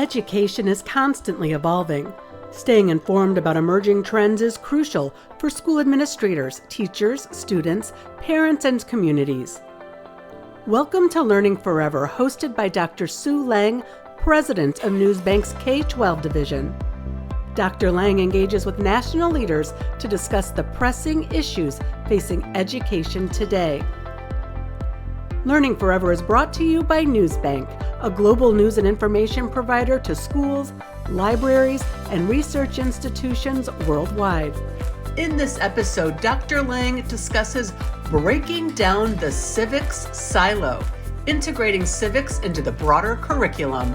Education is constantly evolving. Staying informed about emerging trends is crucial for school administrators, teachers, students, parents, and communities. Welcome to Learning Forever, hosted by Dr. Sue Lang, President of NewsBank's K-12 division. Dr. Lang engages with national leaders to discuss the pressing issues facing education today. Learning Forever is brought to you by NewsBank, a global news and information provider to schools, libraries, and research institutions worldwide. In this episode, Dr. Lang discusses breaking down the civics silo, integrating civics into the broader curriculum.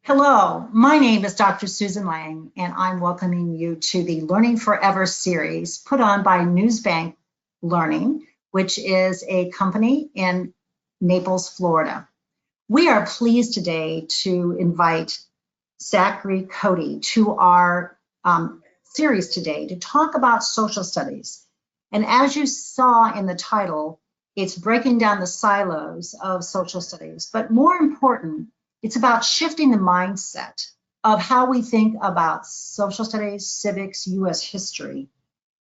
Hello, my name is Dr. Susan Lang, and I'm welcoming you to the Learning Forever series put on by NewsBank Learning, which is a company in Naples, Florida. We are pleased today to invite Zach Cote to our series today to talk about social studies. And as you saw in the title, it's breaking down the silos of social studies, but more important, it's about shifting the mindset of how we think about social studies, civics, US history,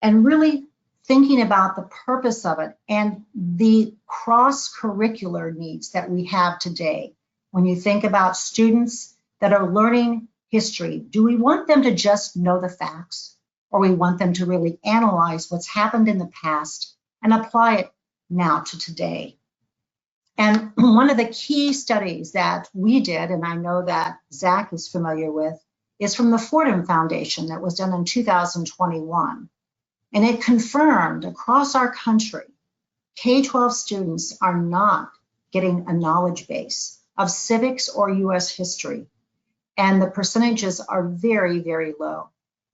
and really thinking about the purpose of it and the cross-curricular needs that we have today. When you think about students that are learning history, do we want them to just know the facts, or we want them to really analyze what's happened in the past and apply it now to today? And one of the key studies that we did, and I know that Zach is familiar with, is from the Fordham Foundation that was done in 2021. And it confirmed across our country, K-12 students are not getting a knowledge base of civics or US history. And the percentages are very, very low.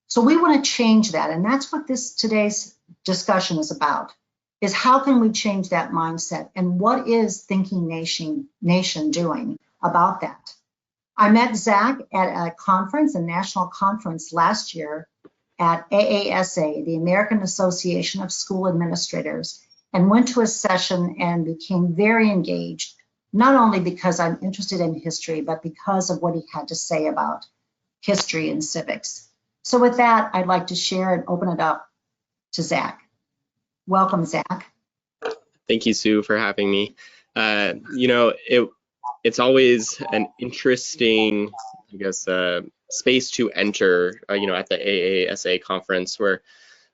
So we want to change that. And that's what today's discussion is about, is how can we change that mindset? And what is Thinking Nation doing about that? I met Zach at a conference, a national conference last year, at AASA, the American Association of School Administrators, and went to a session and became very engaged, not only because I'm interested in history, but because of what he had to say about history and civics. So with that, I'd like to share and open it up to Zach. Welcome, Zach. Thank you, Sue, for having me. It's always an interesting, space to enter, at the AASA conference, where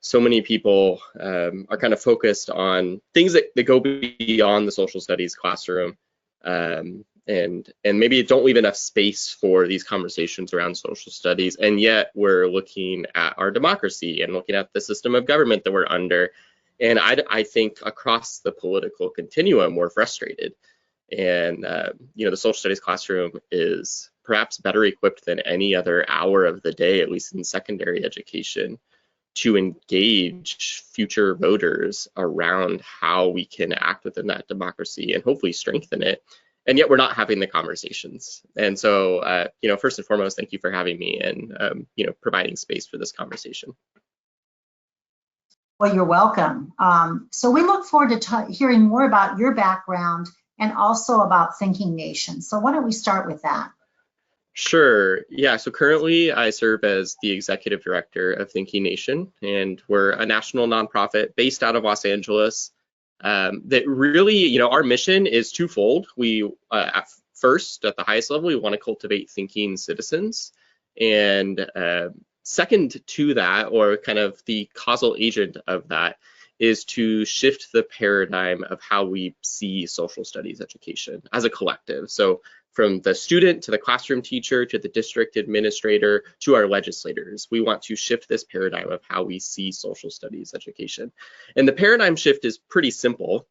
so many people are kind of focused on things that go beyond the social studies classroom, and maybe don't leave enough space for these conversations around social studies. And yet we're looking at our democracy and looking at the system of government that we're under. And I think across the political continuum, we're frustrated. And, the social studies classroom is perhaps better equipped than any other hour of the day, at least in secondary education, to engage future voters around how we can act within that democracy and hopefully strengthen it. And yet we're not having the conversations. And so, first and foremost, thank you for having me and, providing space for this conversation. Well, you're welcome. So we look forward to hearing more about your background and also about Thinking Nation. So why don't we start with that? Sure. Yeah. So currently I serve as the executive director of Thinking Nation, and we're a national nonprofit based out of Los Angeles that really, our mission is twofold. We, at the highest level, we want to cultivate thinking citizens. And second to that, or kind of the causal agent of that, is to shift the paradigm of how we see social studies education as a collective. So from the student to the classroom teacher to the district administrator to our legislators, we want to shift this paradigm of how we see social studies education. And the paradigm shift is pretty simple.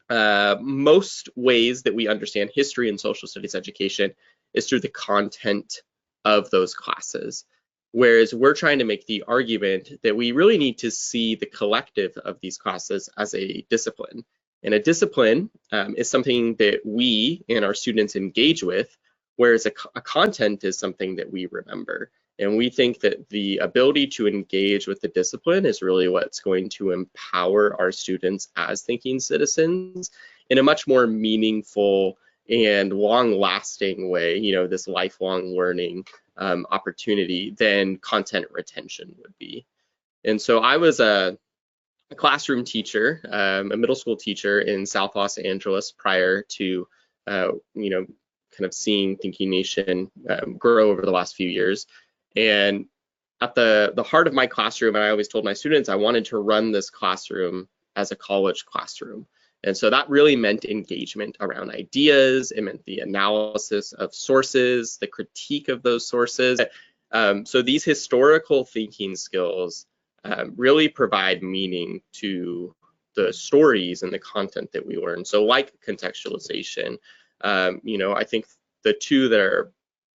Most ways that we understand history and social studies education is through the content of those classes. Whereas we're trying to make the argument that we really need to see the collective of these classes as a discipline. And a discipline is something that we and our students engage with, whereas a content is something that we remember. And we think that the ability to engage with the discipline is really what's going to empower our students as thinking citizens in a much more meaningful and long-lasting way, this lifelong learning opportunity than content retention would be. And so I was a classroom teacher, a middle school teacher in South Los Angeles prior to, kind of seeing Thinking Nation grow over the last few years. And at the heart of my classroom, and I always told my students I wanted to run this classroom as a college classroom. And so that really meant engagement around ideas. It meant the analysis of sources, the critique of those sources. So these historical thinking skills really provide meaning to the stories and the content that we learn. So like contextualization, I think the two that are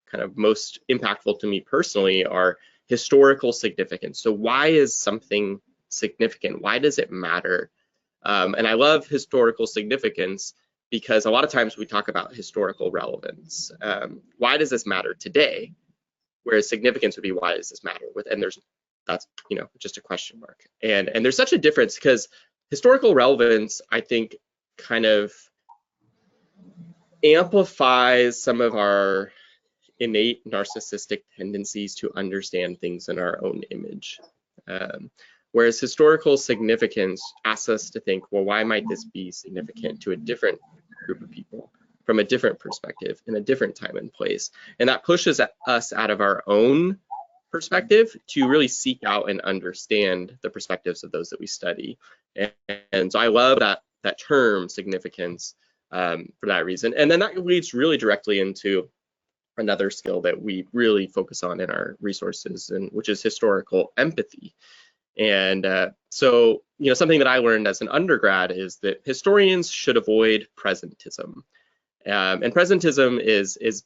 kind of most impactful to me personally are historical significance. So why is something significant? Why does it matter? And I love historical significance because a lot of times we talk about historical relevance. Why does this matter today? Whereas significance would be, why does this matter? That's just a question mark. And there's such a difference because historical relevance, I think, kind of amplifies some of our innate narcissistic tendencies to understand things in our own image. Whereas historical significance asks us to think, well, why might this be significant to a different group of people from a different perspective in a different time and place? And that pushes us out of our own perspective to really seek out and understand the perspectives of those that we study. And so I love that term significance for that reason. And then that leads really directly into another skill that we really focus on in our resources, and which is historical empathy. And so, something that I learned as an undergrad is that historians should avoid presentism. And presentism is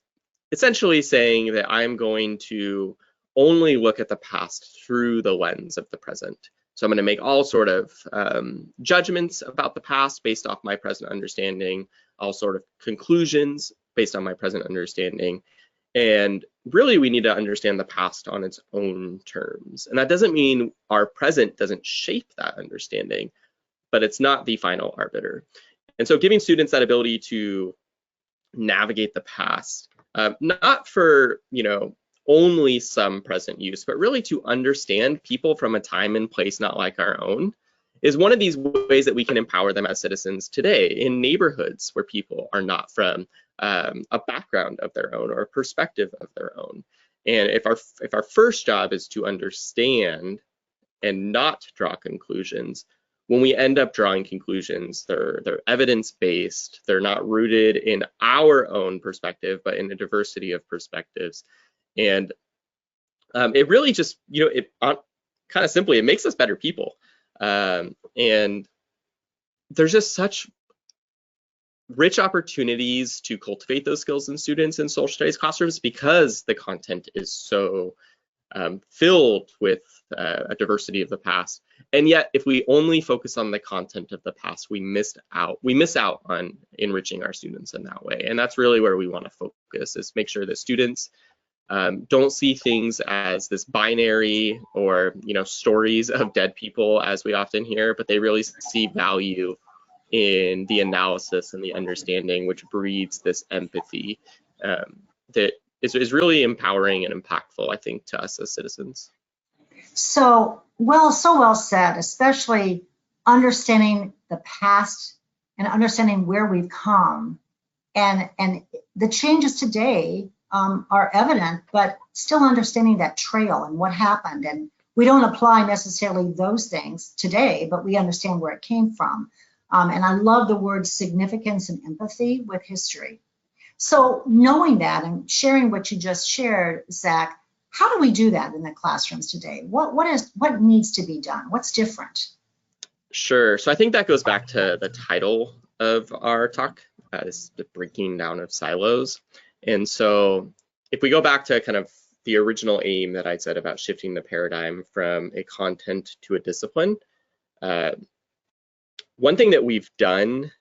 essentially saying that I'm going to only look at the past through the lens of the present. So I'm going to make all sort of judgments about the past based off my present understanding, all sort of conclusions based on my present understanding. And really, we need to understand the past on its own terms. And that doesn't mean our present doesn't shape that understanding, but it's not the final arbiter. And so giving students that ability to navigate the past, not for, only some present use, but really to understand people from a time and place not like our own, is one of these ways that we can empower them as citizens today in neighborhoods where people are not from a background of their own or a perspective of their own. And if our first job is to understand and not draw conclusions, when we end up drawing conclusions, they're evidence-based, they're not rooted in our own perspective, but in a diversity of perspectives. And it really just, kind of simply, it makes us better people. And there's just such rich opportunities to cultivate those skills in students in social studies classrooms because the content is so filled with a diversity of the past. And yet, if we only focus on the content of the past, we miss out on enriching our students in that way. And that's really where we want to focus, is make sure that students don't see things as this binary or stories of dead people as we often hear, but they really see value in the analysis and the understanding, which breeds this empathy that is really empowering and impactful, I think, to us as citizens. So well said, especially understanding the past and understanding where we've come, and the changes today are evident, but still understanding that trail and what happened. And we don't apply necessarily those things today, but we understand where it came from. And I love the words significance and empathy with history. So knowing that and sharing what you just shared, Zach, how do we do that in the classrooms today? What needs to be done? What's different? Sure. So I think that goes back to the title of our talk, is the breaking down of silos. And so if we go back to kind of the original aim that I said about shifting the paradigm from a content to a discipline, one thing that we've done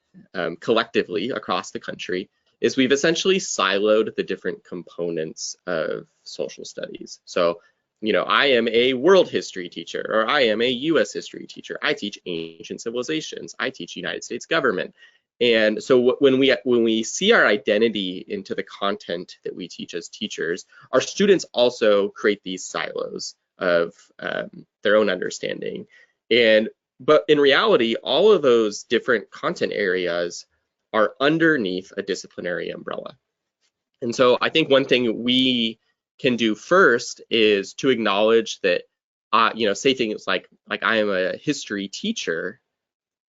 collectively across the country is we've essentially siloed the different components of social studies. So, I am a world history teacher, or I am a US history teacher. I teach ancient civilizations. I teach United States government. And so when we see our identity into the content that we teach as teachers, our students also create these silos of their own understanding. But in reality, all of those different content areas are underneath a disciplinary umbrella. And so I think one thing we can do first is to acknowledge that, say things like I am a history teacher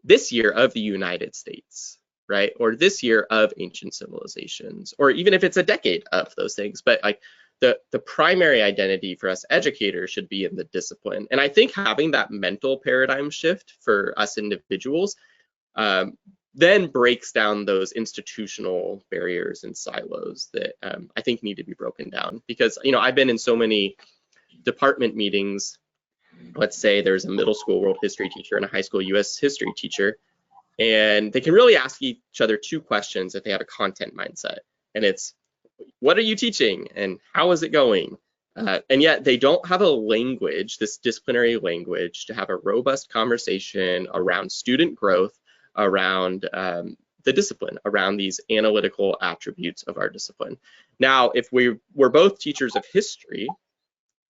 this year of the United States, right? Or this year of ancient civilizations, or even if it's a decade of those things. But like the primary identity for us educators should be in the discipline. And I think having that mental paradigm shift for us individuals then breaks down those institutional barriers and silos that I think need to be broken down. Because, I've been in so many department meetings. Let's say there's a middle school world history teacher and a high school US history teacher, and they can really ask each other two questions if they have a content mindset. And it's, what are you teaching and how is it going? And yet they don't have a language, this disciplinary language, to have a robust conversation around student growth, around the discipline, around these analytical attributes of our discipline. Now, if we're both teachers of history,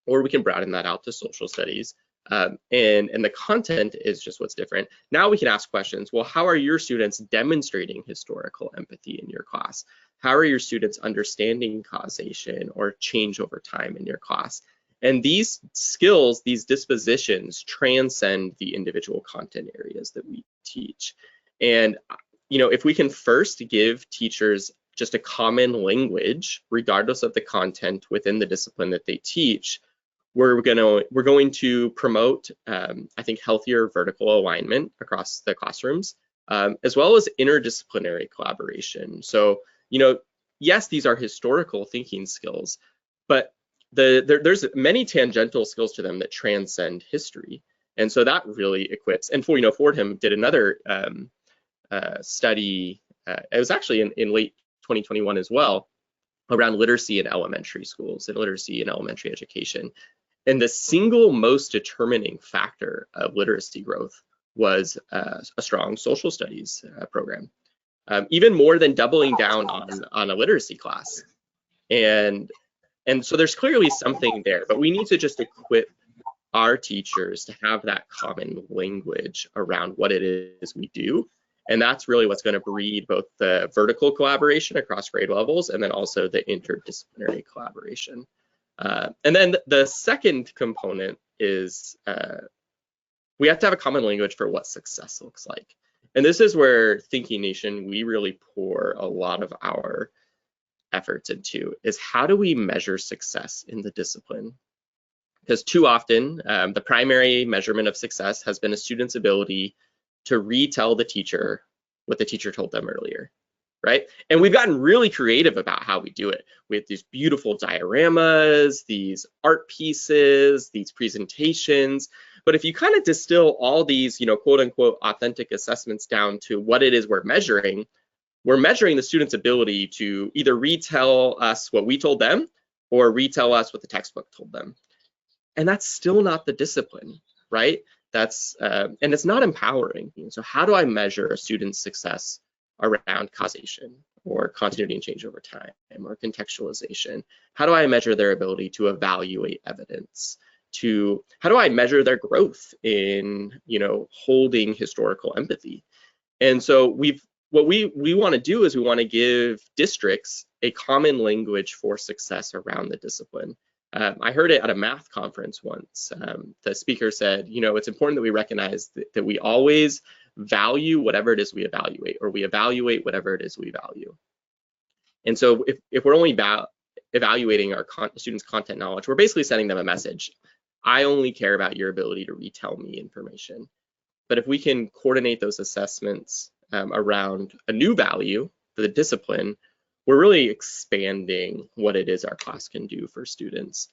or we can broaden that out to social studies, and the content is just what's different. Now we can ask questions. Well, how are your students demonstrating historical empathy in your class? How are your students understanding causation or change over time in your class? And these skills, these dispositions, transcend the individual content areas that we teach. And if we can first give teachers just a common language, regardless of the content within the discipline that they teach, we're going to promote, I think, healthier vertical alignment across the classrooms, as well as interdisciplinary collaboration. So, yes, these are historical thinking skills, but there's many tangential skills to them that transcend history. And so that really equips. And Fordham did another study, it was actually in late 2021 as well, around literacy in elementary schools and literacy in elementary education. And the single most determining factor of literacy growth was a strong social studies program, even more than doubling down on a literacy class. And so there's clearly something there, but we need to just equip our teachers to have that common language around what it is we do. And that's really what's going to breed both the vertical collaboration across grade levels and then also the interdisciplinary collaboration. And then the second component is we have to have a common language for what success looks like. And this is where Thinking Nation, we really pour a lot of our efforts into, is how do we measure success in the discipline? Because too often, the primary measurement of success has been a student's ability to retell the teacher what the teacher told them earlier, right? And we've gotten really creative about how we do it. We have these beautiful dioramas, these art pieces, these presentations. But if you kind of distill all these, quote unquote, authentic assessments down to what it is we're measuring the student's ability to either retell us what we told them or retell us what the textbook told them. And that's still not the discipline, right? That's and it's not empowering. So how do I measure a student's success around causation or continuity and change over time or contextualization? How do I measure their ability to evaluate evidence? How do I measure their growth in, holding historical empathy? And so what we want to do is we want to give districts a common language for success around the discipline. I heard it at a math conference once. The speaker said, it's important that we recognize that we always value whatever it is we evaluate, or we evaluate whatever it is we value. And so if we're only evaluating our students' content knowledge, we're basically sending them a message. I only care about your ability to retell me information. But if we can coordinate those assessments around a new value for the discipline, we're really expanding what it is our class can do for students.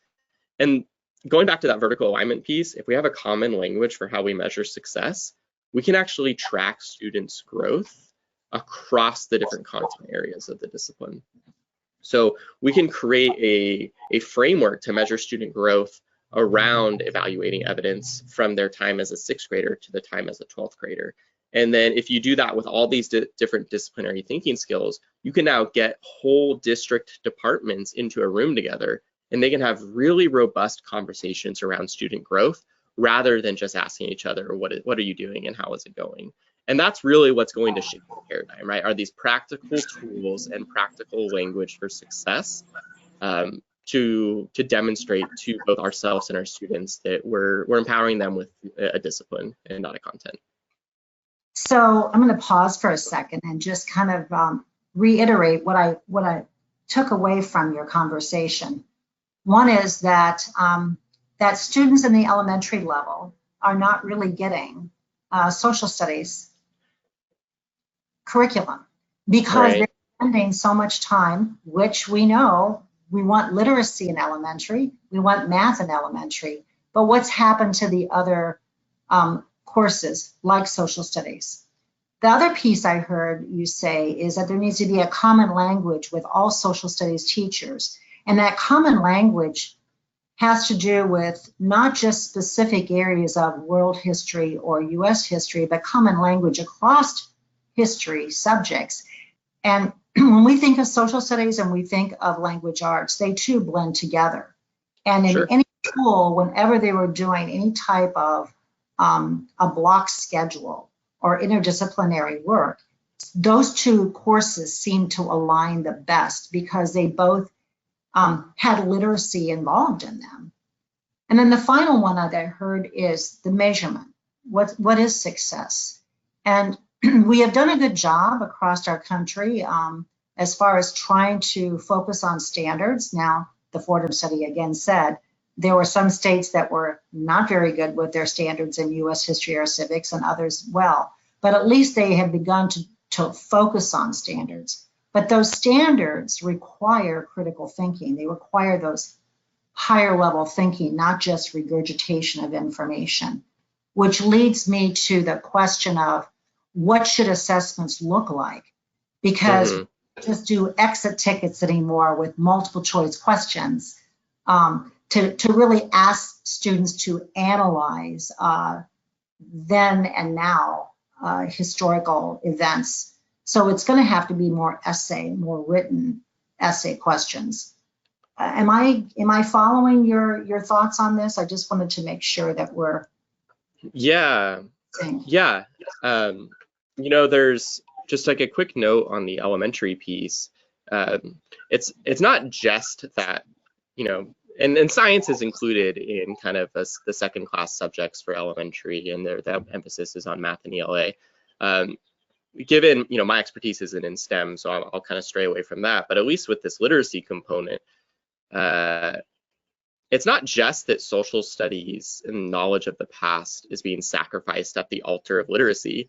And going back to that vertical alignment piece, if we have a common language for how we measure success, we can actually track students' growth across the different content areas of the discipline. So we can create a framework to measure student growth around evaluating evidence from their time as a 6th grader to the time as a 12th grader. And then if you do that with all these different disciplinary thinking skills, you can now get whole district departments into a room together, and they can have really robust conversations around student growth rather than just asking each other, what are you doing and how is it going? And that's really what's going to shape the paradigm, right? Are these practical tools and practical language for success to demonstrate to both ourselves and our students that we're empowering them with a discipline and not a content. So I'm going to pause for a second and just kind of reiterate what I took away from your conversation. One is that that students in the elementary level are not really getting social studies curriculum because they're spending so much time, which we know we want literacy in elementary, we want math in elementary, but what's happened to the other courses like social studies? The other piece I heard you say is that there needs to be a common language with all social studies teachers, and that common language has to do with not just specific areas of world history or US history, but common language across history subjects. And when we think of social studies and we think of language arts, they too blend together. And in any school, whenever they were doing any type of a block schedule or interdisciplinary work, those two courses seem to align the best because they both had literacy involved in them. And then the final one that I heard is the measurement. What is success? And we have done a good job across our country as far as trying to focus on standards. Now, the Fordham study again said there were some states that were not very good with their standards in US history or civics and others well, but at least they have begun to focus on standards. But those standards require critical thinking. They require those higher level thinking, not just regurgitation of information, which leads me to the question of what should assessments look like? Because we don't just do exit tickets anymore with multiple choice questions to really ask students to analyze then and now historical events. So it's going to have to be more written essay questions. Am I following your thoughts on this? I just wanted to make sure that we're. Yeah. You know, there's just like a quick note on the elementary piece. It's not just that, you know, and science is included in kind of the second class subjects for elementary, and the emphasis is on math and ELA. Given, you know, my expertise isn't in STEM, so I'll kind of stray away from that. But at least with this literacy component, it's not just that social studies and knowledge of the past is being sacrificed at the altar of literacy.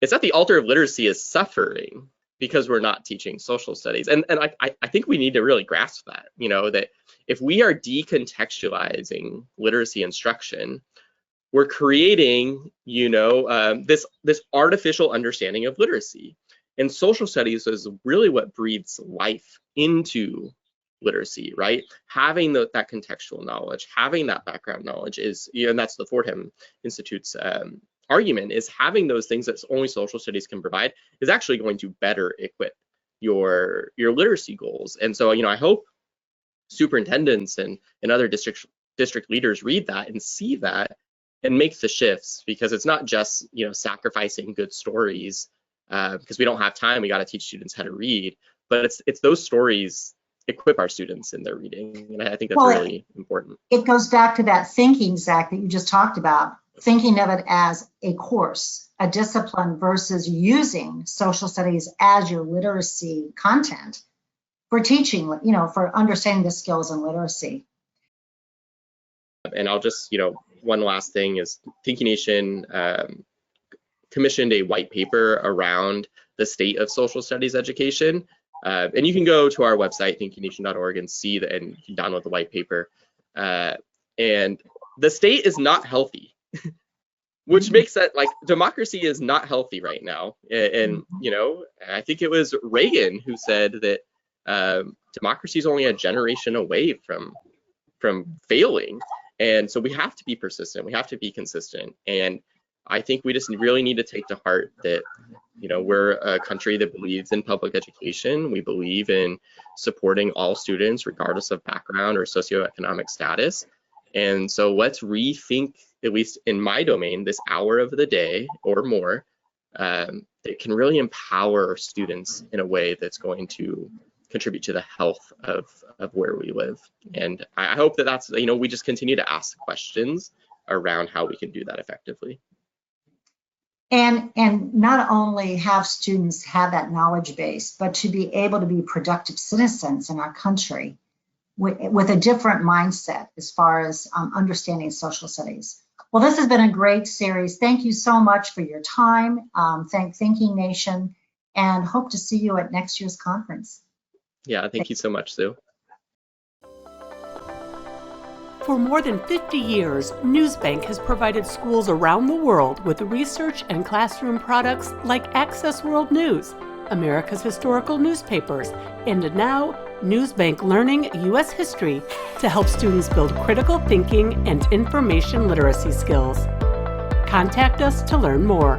It's that the altar of literacy is suffering because we're not teaching social studies. And I think we need to really grasp that, you know, that if we are decontextualizing literacy instruction, we're creating, you know, this artificial understanding of literacy. And social studies is really what breathes life into literacy, right? Having that contextual knowledge, having that background knowledge is, you know, and that's the Fordham Institute's argument, is having those things that only social studies can provide is actually going to better equip your literacy goals. And so, you know, I hope superintendents and other district leaders read that and see that and make the shifts, because it's not just, you know, sacrificing good stories because we don't have time, we got to teach students how to read, but it's those stories equip our students in their reading, and I think that's really important. It goes back to that thinking, Zach, that you just talked about, thinking of it as a course, a discipline, versus using social studies as your literacy content for teaching, you know, for understanding the skills in literacy. And I'll just, you know, one last thing is Thinking Nation commissioned a white paper around the state of social studies education. And you can go to our website, thinkingnation.org, and see that, and you can download the white paper. And the state is not healthy, which makes that, like, democracy is not healthy right now. And you know, I think it was Reagan who said that democracy is only a generation away from failing. And so we have to be persistent, we have to be consistent. And I think we just really need to take to heart that, we're a country that believes in public education. We believe in supporting all students, regardless of background or socioeconomic status. And so let's rethink, at least in my domain, this hour of the day or more that can really empower students in a way that's going to contribute to the health of where we live. And I hope that that's, we just continue to ask questions around how we can do that effectively. And not only have students have that knowledge base, but to be able to be productive citizens in our country with a different mindset as far as understanding social studies. Well, this has been a great series. Thank you so much for your time. Thank Thinking Nation, and hope to see you at next year's conference. Yeah, thank you so much, Sue. For more than 50 years, NewsBank has provided schools around the world with research and classroom products like Access World News, America's historical newspapers, and now NewsBank Learning U.S. History to help students build critical thinking and information literacy skills. Contact us to learn more.